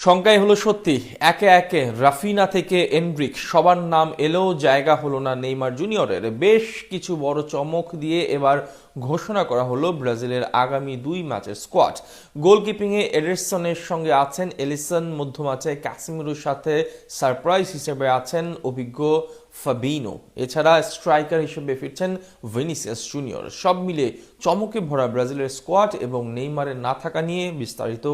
শঙ্কাই হলো সত্যি, একে একে রাফিনা থেকে এনড্রিক সবার নাম এলেও জায়গা হলো না নেইমার জুনিয়রের। বেশ কিছু বড় চমক দিয়ে এবার ঘোষণা করা হলো ব্রাজিলের আগামী 2 ম্যাচের স্কোয়াড। গোলকিপিংয়ে এডারসনের সঙ্গে আছেন এলিসন, মধ্যমাঠে ক্যাসিমিরোর সাথে সারপ্রাইজ হিসেবে আছেন অভিজ্ঞ ফাবিনো, এছাড়া স্ট্রাইকার হিসেবে ফিরছেন ভিনিসিয়াস জুনিয়র। সব মিলে চমকে ভরা ব্রাজিলের স্কোয়াড এবং নেইমারের না থাকা নিয়ে বিস্তারিত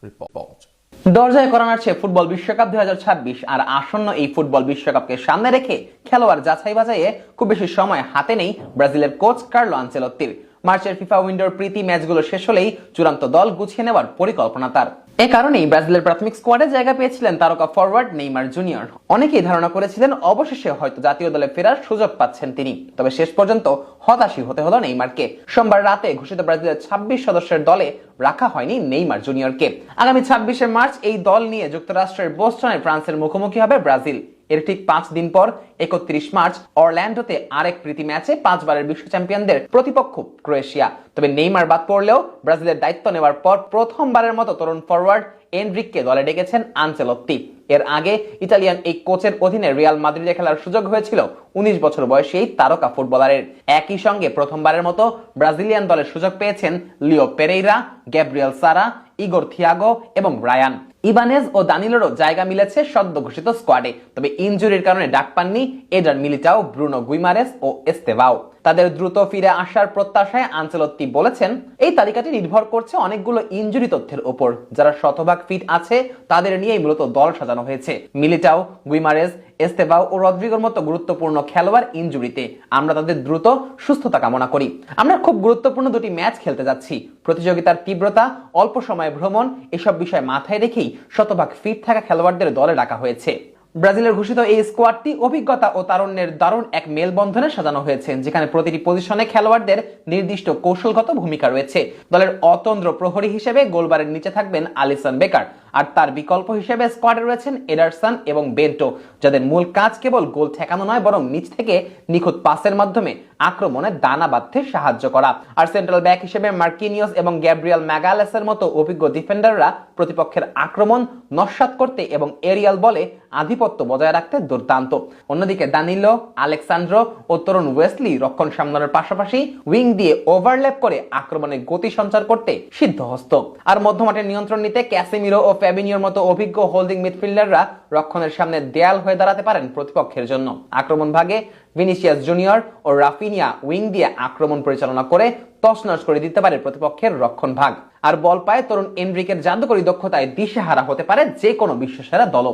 রিপোর্ট। দরজায় করা নাড়ছে ফুটবল বিশ্বকাপ 2026 আর আসন্ন এই ফুটবল বিশ্বকাপকে সামনে রেখে খেলোয়াড় যাচাই বাছাইয়ে খুব বেশি সময় হাতে নেই ব্রাজিলের কোচ কার্লো আনচেলত্তির। মার্চের ফিফা উইন্ডোর প্রীতি ম্যাচগুলো শেষ হলেই চূড়ান্ত দল গুছিয়ে নেওয়ার পরিকল্পনা তার। এ কারণেই ব্রাজিলের প্রাথমিক স্কোয়াডে জায়গা পেয়েছিলেন তারকা ফরওয়ার্ড নেইমার জুনিয়র। অনেকেই ধারণা করেছিলেন অবশেষে হয়তো জাতীয় দলে ফেরার সুযোগ পাচ্ছেন তিনি, তবে শেষ পর্যন্ত হতাশই হতে হলো নেইমারকে। সোমবার রাতে ঘোষিত ব্রাজিলের 26 সদস্যের দলে রাখা হয়নি নেইমার জুনিয়রকে। আগামী 26শে মার্চ এই দল নিয়ে যুক্তরাষ্ট্রের বোস্টনে ফ্রান্সের মুখোমুখি হবে ব্রাজিল। এর ঠিক 5 দিন পর 31 মার্চ অরল্যান্ডোতে আরেক প্রীতি ম্যাচে 5 বারের বিশ্ব চ্যাম্পিয়নদের প্রতিপক্ষ ক্রোয়েশিয়া। তবে নেইমার বাদ পড়লেও ব্রাজিলের দায়িত্ব নেওয়ার পর প্রথমবারের মতো তরুণ ফরওয়ার্ড এনড্রিককে দলে ডেকেছেন আনচেলত্তি। এর আগে ইতালিয়ান এই কোচের অধীনে রিয়াল মাদ্রিদে খেলার সুযোগ হয়েছিল 19 বছর বয়সী এই তারকা ফুটবলারের। একই সঙ্গে প্রথমবারের মতো ব্রাজিলিয়ান দলের সুযোগ পেয়েছেন লিও পেরেইরা, গ্যাব্রিয়েল সারা, ইগোর থিয়াগো এবং রায়ান। ইবানেজ ও দানিলোরও জায়গা মিলেছে সদ্য ঘোষিত স্কোয়াডে, তবে ইনজুরির কারণে ডাক পাননি এডার মিলিটাও, ব্রুনো গুইমারেস ও এস্তেভাও। তাদের দ্রুত ফিরে আসার প্রত্যাশায় আনচেলত্তি বলেছেন, এই তালিকাটি নির্ভর করছে অনেকগুলো ইনজুরি তথ্যের উপর। যারা শতভাগ ফিট আছে তাদের নিয়েই মূলত দল সাজানো হয়েছে। মিলিটাও, গুইমারেস, এস্তেভাও ও রদ্রিগোর মতো গুরুত্বপূর্ণ খেলোয়াড় ইনজুরিতে। আমরা তাদের দ্রুত সুস্থতা কামনা করি। আমরা খুব গুরুত্বপূর্ণ 2টি ম্যাচ খেলতে যাচ্ছি। প্রতিযোগিতার তীব্রতা, অল্প সময় ভ্রমণ, এসব বিষয় মাথায় রেখেই শতভাগ ফিট থাকা খেলোয়াড়দের দলে রাখা হয়েছে। ব্রাজিলের ঘোষিত এই স্কোয়াডটি অভিজ্ঞতা ও তারুণ্যের দারুণ এক মেলবন্ধনে সাজানো হয়েছে, যেখানে প্রতিটি পজিশনে খেলোয়াড়দের নির্দিষ্ট কৌশলগত ভূমিকা রয়েছে। দলের অতন্দ্র প্রহরী হিসেবে গোলবারের নিচে থাকবেন আলিসন বেকার, আর তার বিকল্প হিসেবে স্কোয়াডে রয়েছেন এডারসন এবং বেন্টো, যাদের মূল কাজ কেবল গোল ঠেকানো নয়, বরং নিচ থেকে নিখুঁত পাসের মাধ্যমে আক্রমণে দানা বাঁধতে সাহায্য করা। আর সেন্ট্রাল ব্যাক হিসেবে মার্কিনিয়স এবং গ্যাব্রিয়েল ম্যাগালেসের মতো অভিজ্ঞ ডিফেন্ডাররা প্রতিপক্ষের আক্রমণ নস্যাৎ করতে এবং এরিয়াল বলে আধিপত্য বজায় রাখতে দুর্দান্ত। অন্যদিকে দানিলো, আলেক্সান্দ্রো ও তরুণ ওয়েসলি রক্ষণ সামলানোর পাশাপাশি উইং দিয়ে ওভারল্যাপ করে আক্রমণে গতি সঞ্চার করতে সিদ্ধহস্ত। আর মধ্যমাঠের নিয়ন্ত্রণ নিতে ক্যাসিমিরো ও ফ্যাবিনিওর মতো অভিজ্ঞ হোল্ডিং মিডফিল্ডাররা রক্ষণের সামনে দেয়াল হয়ে দাঁড়াতে পারেন প্রতিপক্ষের জন্য। আক্রমণ ভাগে ভিনিসিয়াস জুনিয়র ও রাফিনিয়া উইং দিয়ে আক্রমণ পরিচালনা করে তছনছ করে দিতে পারে প্রতিপক্ষের রক্ষণ ভাগ। আর বল পায় তরুণ এনড্রিকের জাদুকরী দক্ষতায় দিশেহারা হতে পারে যে কোনো বিশ্বসেরা দল।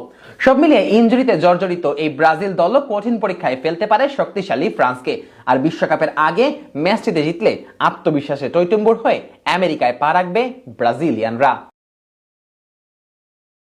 সব মিলিয়ে ইনজুরিতে জর্জরিত এই ব্রাজিল দল কঠিন পরীক্ষায় ফেলতে পারে শক্তিশালী ফ্রান্সকে। আর বিশ্বকাপের আগে ম্যাচটিতে জিতলে আত্মবিশ্বাসে টইটুম্বুর হয়ে আমেরিকায় পা রাখবে ব্রাজিলিয়ানরা।